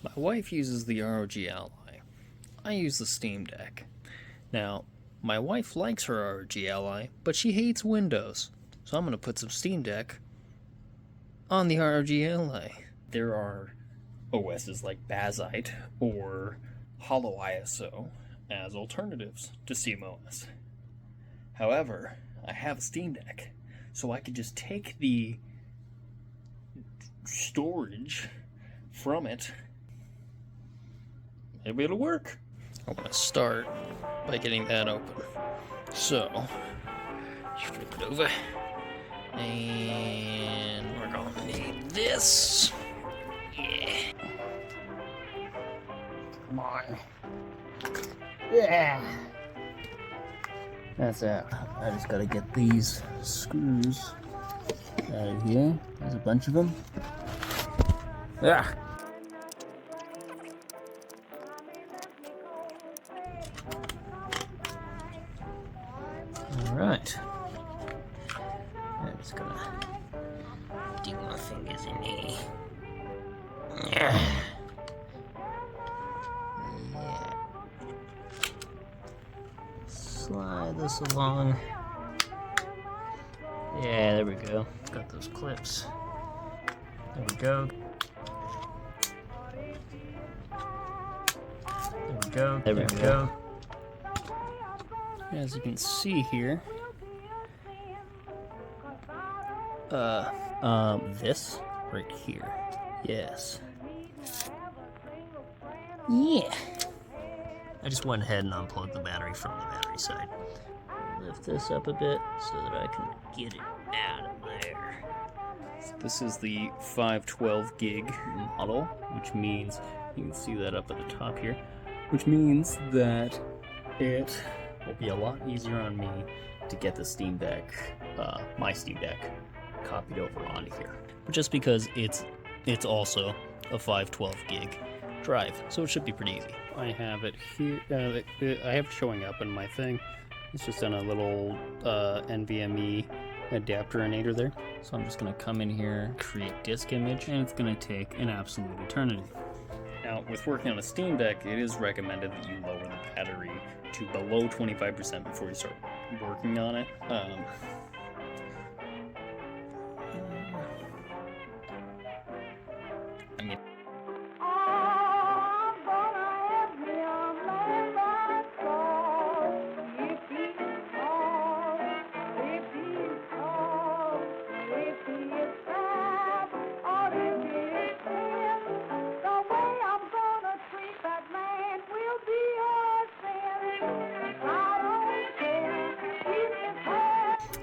My wife uses the ROG Ally. I use the Steamdeck. Now, my wife likes her ROG Ally, but she hates Windows. So I'm going to put some Steamdeck on the ROG Ally. There are OSs like Bazzite or Hollow ISO as alternatives to SteamOS. However, I have a Steamdeck, so I could just take the storage from it. Maybe it'll work. I'm going to start by getting that open. So, flip it over. And we're going to need this. Yeah. Come on. Yeah. That's out. I just got to get these screws out of here. There's a bunch of them. Ah. Alright. I'm just gonna dig my fingers in here. Yeah. Slide this along. Yeah, there we go. Got those clips. There we go. There we go. There we go. As you can see here, this right here. Yes. Yeah. I just went ahead and unplugged the battery from the battery side. Lift this up a bit so that I can get it out of there. This is the 512 gig model, which means you can see that up at the top here, which means that it will be a lot easier on me to get the Steamdeck, my Steamdeck, copied over onto here. But just because it's also a 512 gig drive, so it should be pretty easy. I have it here. I have it showing up in my thing. It's just on a little NVMe adapterinator there. So I'm just going to come in here, create disk image, and it's going to take an absolute eternity. Now, with working on a Steamdeck, it is recommended that you lower the battery to below 25% before you start working on it. I mean,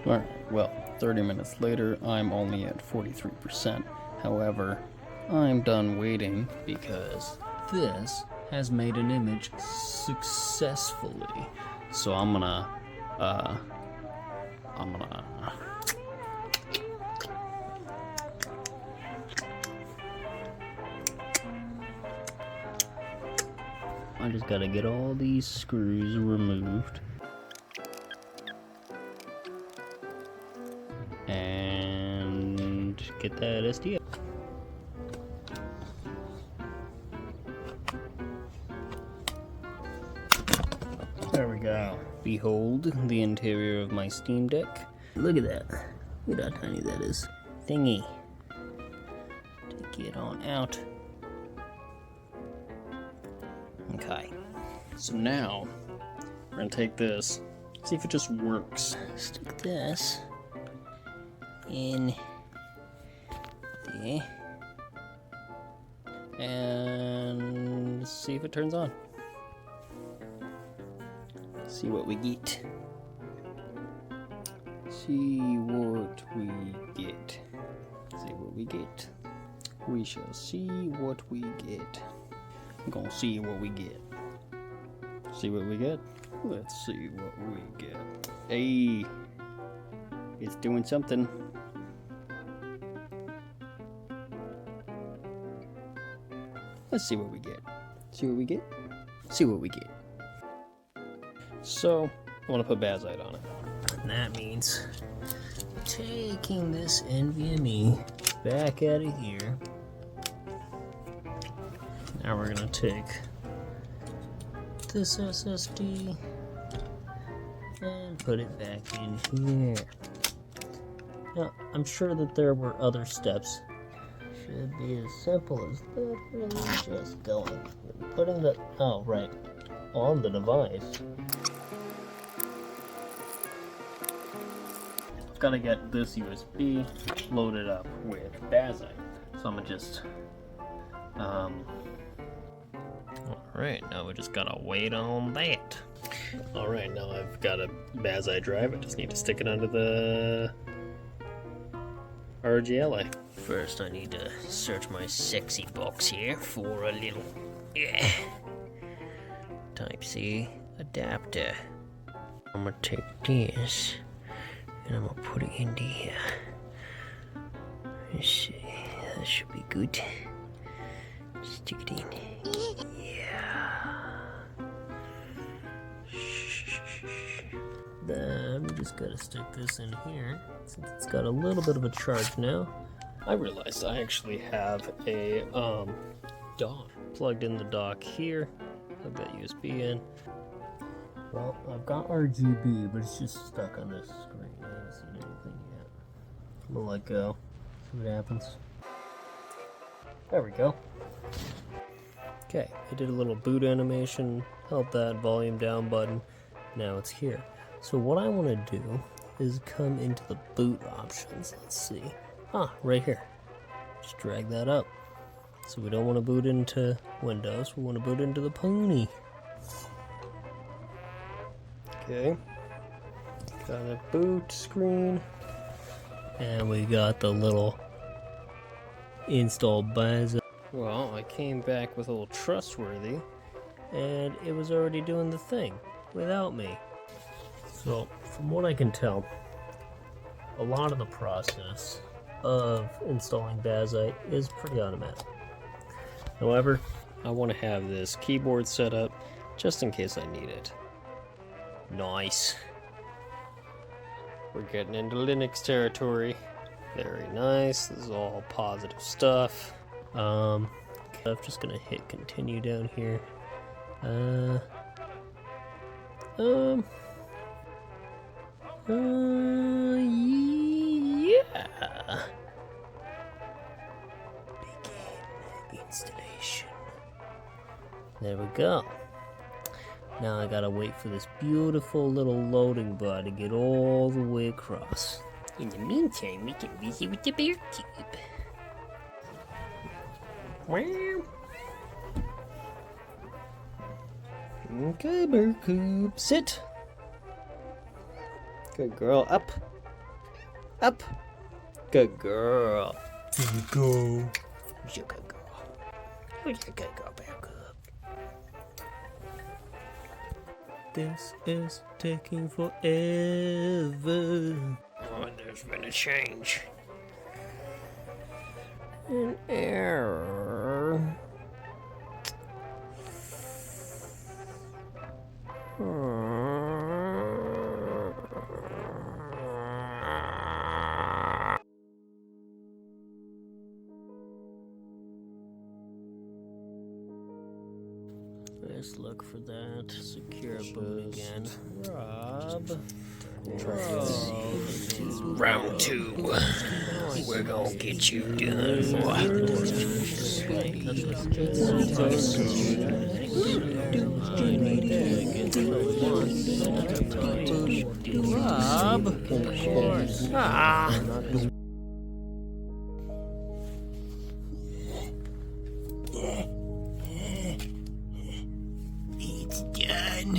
alright, well, 30 minutes later, I'm only at 43%. However, I'm done waiting because this has made an image successfully. So I'm gonna I just gotta get all these screws removed. And get that SD up. There we go. Behold the interior of my Steamdeck. Look at that. Look at how tiny that is. Thingy. Take it on out. Okay. So now, we're gonna take this, see if it just works. Stick this in there and see if it turns on. See what we get. See what we get. See what we get. We shall see what we get. I'm gonna see what we get. See what we get? Let's see what we get. Hey, it's doing something. Let's see what we get. See what we get? See what we get. So, I want to put Bazzite on it. And that means taking this NVMe back out of here. Now we're gonna take this SSD and put it back in here. Now, I'm sure that there were other steps. Should be as simple as literally just going. Putting the, oh right, on the device. Gotta get this USB loaded up with Bazzite. So I'm gonna just, alright, now we just gotta wait on that. Alright, now I've got a Bazzite drive. I just need to stick it under the rogally. First, I need to search my sexy box here for a little Type-C adapter. I'm gonna take this and I'm gonna put it into here. Let's see, that should be good. Stick it in. Yeah. Then we just gotta stick this in here since it's got a little bit of a charge now. I realized I actually have a dock plugged in the dock here. Plug that USB in. Well, I've got RGB, but it's just stuck on this screen. I haven't seen anything yet. I'm gonna let go. See what happens. There we go. Okay, I did a little boot animation, held that volume down button. Now it's here. So what I want to do is come into the boot options. Let's see. Ah, right here. Just drag that up. So we don't want to boot into Windows, we want to boot into the pony. Okay. Got a boot screen. And we got the little install Bazzite. Well, I came back with a little trustworthy, and it was already doing the thing without me. So, from what I can tell, a lot of the process of installing Bazzite is pretty automatic. However, I want to have this keyboard set up just in case I need it. Nice. We're getting into Linux territory. Very nice. This is all positive stuff. I'm just gonna hit continue down here. Yeah. Begin installation. There we go. Now I gotta wait for this beautiful little loading bar to get all the way across. In the meantime, we can visit with the bear cube. Okay, bear cube, sit. Good girl, up. Up. Good girl. Here we go. Who's your good girl? Who's your good girl, bear cube? This is taking forever. Oh, there's been a change. An error. Let's look for that. Secure boot again. Rob. Round 2. We're gonna get you done, boy. Rob. Of course. Ah. It's done.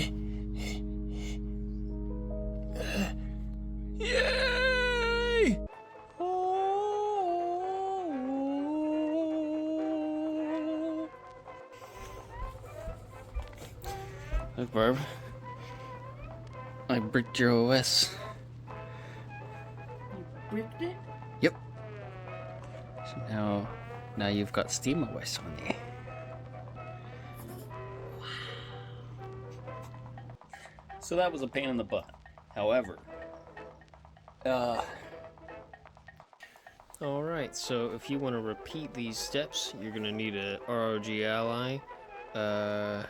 Yay! Oh. Look, Barb. I bricked your OS. You bricked it? Yep. So now you've got SteamOS on there. So that was a pain in the butt. However, Alright, so if you want to repeat these steps, you're going to need a ROG Ally, and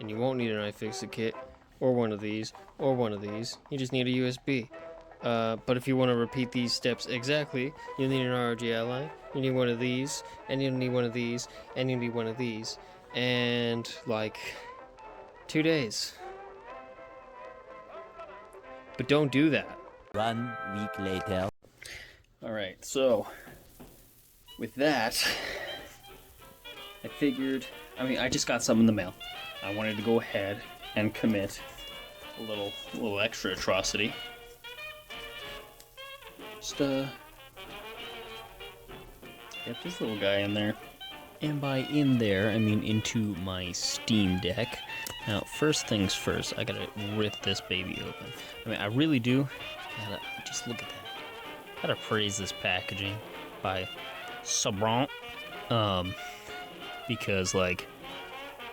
you won't need an iFixit kit, or one of these, or one of these. You just need a USB. But if you want to repeat these steps exactly, you'll need an ROG Ally, you need one of these, and you'll need one of these, and you'll need one of these, and like 2 days. But don't do that. 1 week later. Alright, so with that, I figured, I just got something in the mail. I wanted to go ahead and commit a little extra atrocity. Just get this little guy in there. And by in there, I mean into my Steamdeck. Now, first things first, I gotta rip this baby open. I really do. Just look at that. Gotta praise this packaging by Sabrant. Because, like,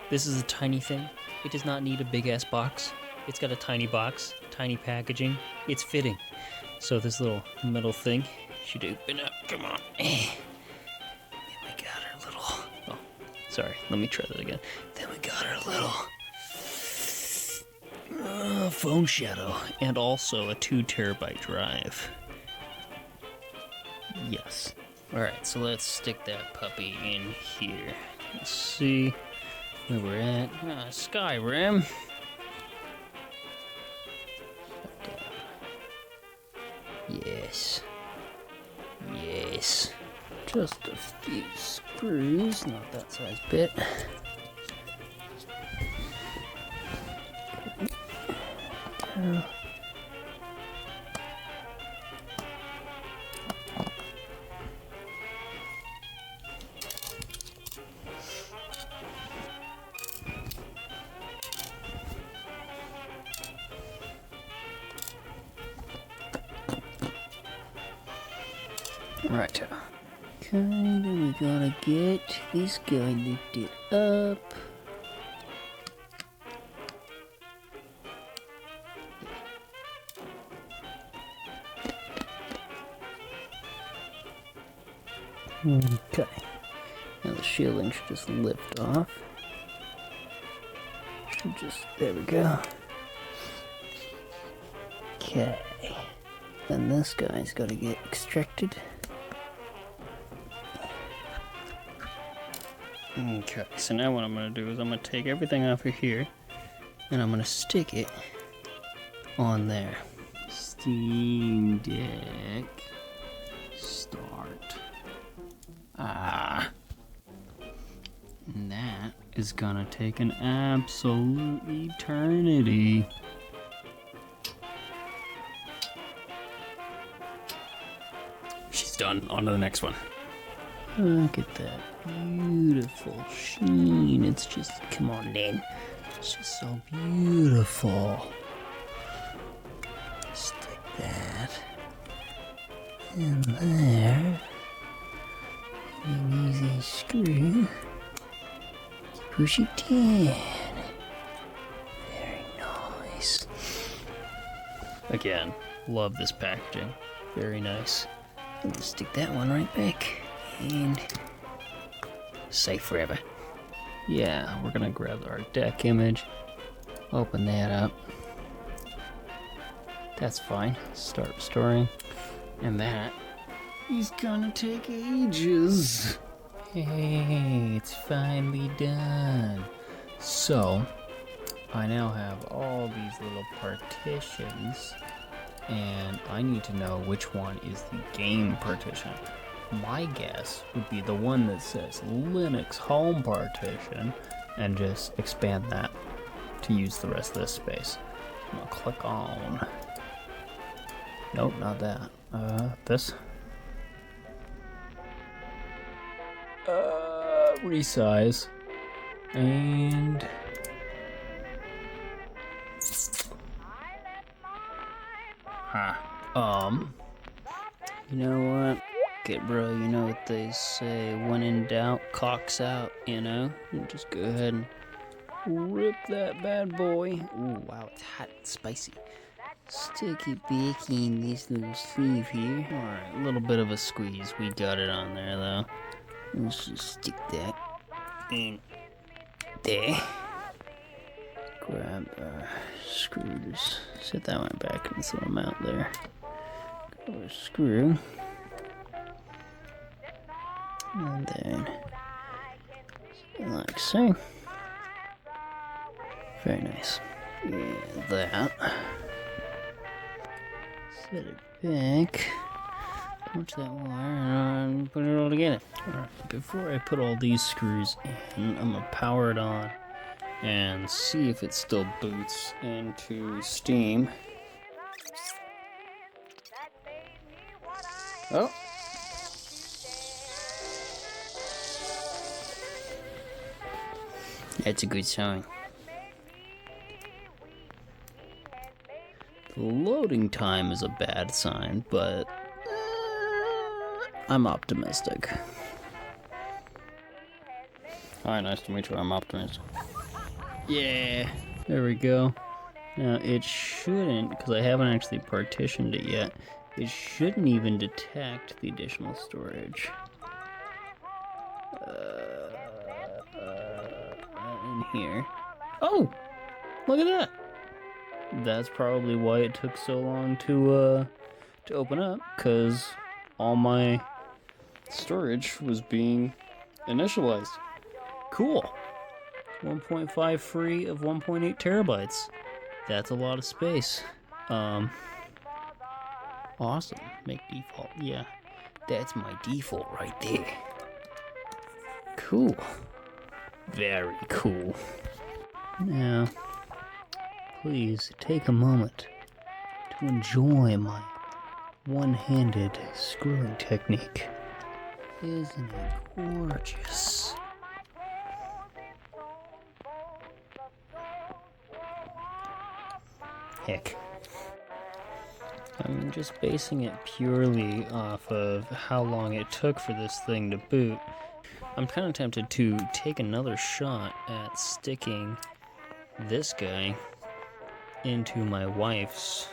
this is a tiny thing. It does not need a big-ass box. It's got a tiny box, tiny packaging. It's fitting. So this little metal thing should open up. Come on. Then we got our little... Oh, sorry. Let me try that again. Then we got our little... phone shadow. And also a 2 terabyte drive. Yes. Alright, so let's stick that puppy in here. Let's see where we're at. Skyrim. Yes. Yes. Just a few screws, not that size bit. Right. Kinda, we gotta get this guy lifted up. Okay. Now the shielding should just lift off. There we go. Okay. Then this guy's gotta get extracted. Okay, so now what I'm going to do is I'm going to take everything off of here and I'm going to stick it on there. Steamdeck start. And that is going to take an absolute eternity. She's done. On to the next one. Look at that beautiful sheen. It's just, come on, Dan. It's just so beautiful. Stick that in there. And use a screw. Push it in. Very nice. Again, love this packaging. Very nice. I'm gonna stick that one right back. And safe forever. Yeah, we're gonna grab our deck image, open that up. That's fine. Start restoring. And that is gonna take ages. Hey, it's finally done. So, I now have all these little partitions, and I need to know which one is the game partition. My guess would be the one that says Linux home partition and just expand that to use the rest of this space. I'm gonna click on. Nope, not that. This. Resize. And. You know what? It, bro, you know what they say, when in doubt, cocks out, you know? You just go ahead and rip that bad boy. Ooh, wow, it's hot and spicy. stick it back in this little sleeve here. Alright, a little bit of a squeeze. We got it on there though. Let's just stick that in there. Grab our screws. Set that one back in this little mount there. Grab our screw. And then, like so. Very nice. Yeah, that. Set it back. Punch that wire and put it all together. Alright, before I put all these screws in, I'm gonna power it on and see if it still boots into Steam. Oh! That's a good sign. The loading time is a bad sign, but I'm optimistic. Alright, nice to meet you. I'm optimistic. Yeah, there we go. Now it shouldn't, because I haven't actually partitioned it yet, it shouldn't even detect the additional storage. In here. Oh! Look at that! That's probably why it took so long to open up, because all my storage was being initialized. Cool. 1.5 free of 1.8 terabytes. That's a lot of space. Awesome. Make default. Yeah, that's my default right there. Cool. Very cool. Now, please take a moment to enjoy my one-handed screwing technique. Isn't it gorgeous? Heck. I'm just basing it purely off of how long it took for this thing to boot. I'm kind of tempted to take another shot at sticking this guy into my wife's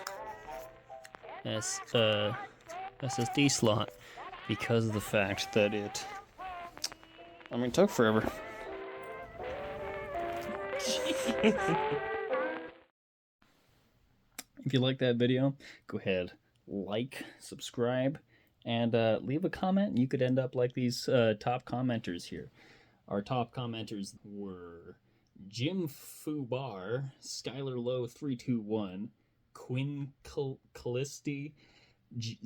SSD slot because of the fact that it took forever. If you like that video, go ahead, like, subscribe, and leave a comment. You could end up like these top commenters here. Our top commenters were Jim Fubar, Skylar Low 321, Quinn Callisti,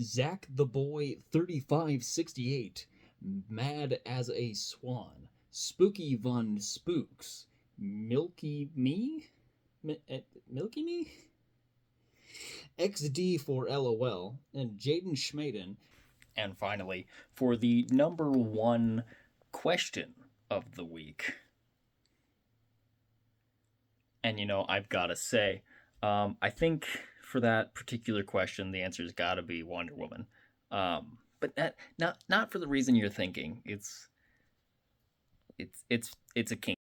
Zach the Boy 3568, Mad as a Swan, Spooky Von Spooks, Milky Me, XD for LOL, and Jaden Schmaden. And finally, for the number one question of the week. And I've got to say, I think for that particular question, the answer's got to be Wonder Woman. But not for the reason you're thinking. It's a kink.